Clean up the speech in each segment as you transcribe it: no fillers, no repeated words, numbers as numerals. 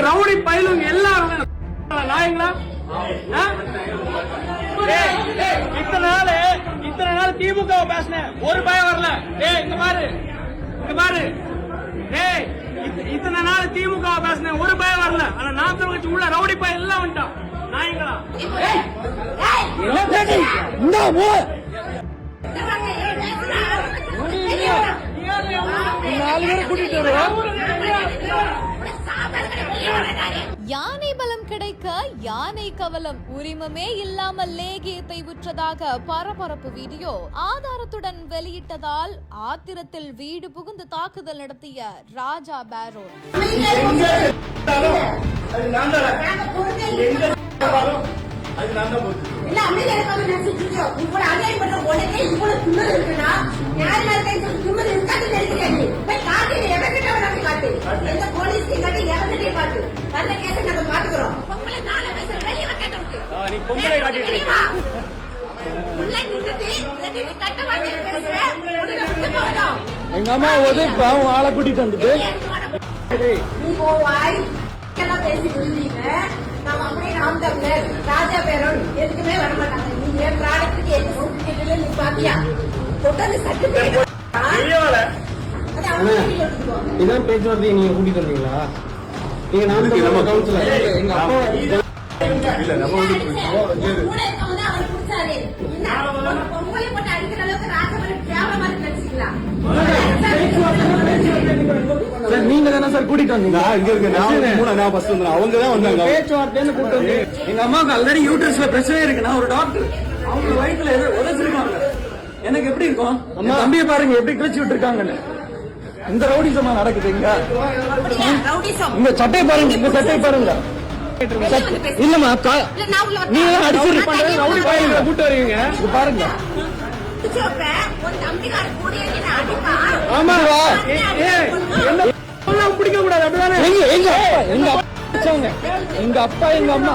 Rowdy பயிலுங்க எல்லாரும் நாயங்களா? இத்தனை நாள் திமுக பேசினேன், ஒரு பயம் வரல. இங்க பாரு இத்தனை நாள் திமுக பேசினேன், ஒரு பயம் வரல. ஆனா நாம் தமிழ் கட்சி உள்ள ரவுடி பயம் எல்லாம் வந்துட்டான் நாயங்களா? யானை பலம் கிடைக்க யானை கவலம், உரிமமே இல்லாமல் லேகியத்தை விற்றதாக பரபரப்பு வீடியோ ஆதாரத்துடன் வெளியிட்டதால் ஆத்திரத்தில் வீடு புகுந்து தாக்குதல் நடத்திய ராஜா பேரோன். எங்க அம்மா உதவி ஆளை கூட்டிட்டு வந்துட்டு ராஜா பேரோன் எதுக்குமே வர மாட்டாங்க. நீ என் ப்ராடக்ட்டுக்கு எந்த சர்டிபிகேட்ல நீ பாத்தியா? இதான் பேச்சுவார்த்தை நீங்க கூட்டிட்டு வந்தீங்களா? நீங்க நாம கவுன்சிலர் எங்க அப்பா நீங்க தானே சார் கூட்டிட்டு வந்தீங்க? அவங்கதான் வந்தாங்க பேச்சுவார்த்தைன்னு கூப்பிட்டு வந்து. எங்க அம்மாவுக்கு ஆல்ரெடி யூட்ரஸ்ல பிரச்சனை இருக்கு. நான் ஒரு டாக்டர், அவங்க வயிற்றுல உதச்சிருக்காங்க. எனக்கு எப்படி இருக்கும்? தம்பியை பாருங்க எப்படி கிழிச்சு விட்டுருக்காங்கன்னு. இந்த ரவுடிசமா நடக்குது இங்க. இந்த சட்டை பாருங்க, இந்த சட்டை பாருங்க. இல்லமா நீங்க அடிச்சு ரவுடி பாருங்க கூட்டு வருவீங்க பாருங்க. ஆமாவா? பிடிக்க கூடாது அப்படிதானே? எங்க அப்பா எங்க அம்மா.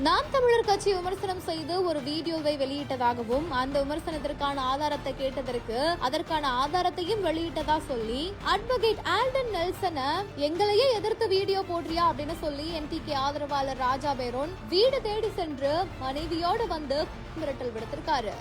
நாம் தமிழர் கட்சி விமர்சனம் செய்து ஒரு வீடியோவை வெளியிட்டதாகவும் அந்த விமர்சனத்திற்கான ஆதாரத்தை கேட்டதற்கு அதற்கான ஆதாரத்தையும் வெளியிட்டதா சொல்லி அட்வொகேட் ஆல்டன் நெல்சனை எங்களையே எதிர்த்து வீடியோ போடுறியா அப்படின்னு சொல்லி NTK ஆதரவாளர் ராஜா பேரோன் வீடு தேடி சென்று மனைவியோடு வந்து மிரட்டல் விடுத்திருக்காரு.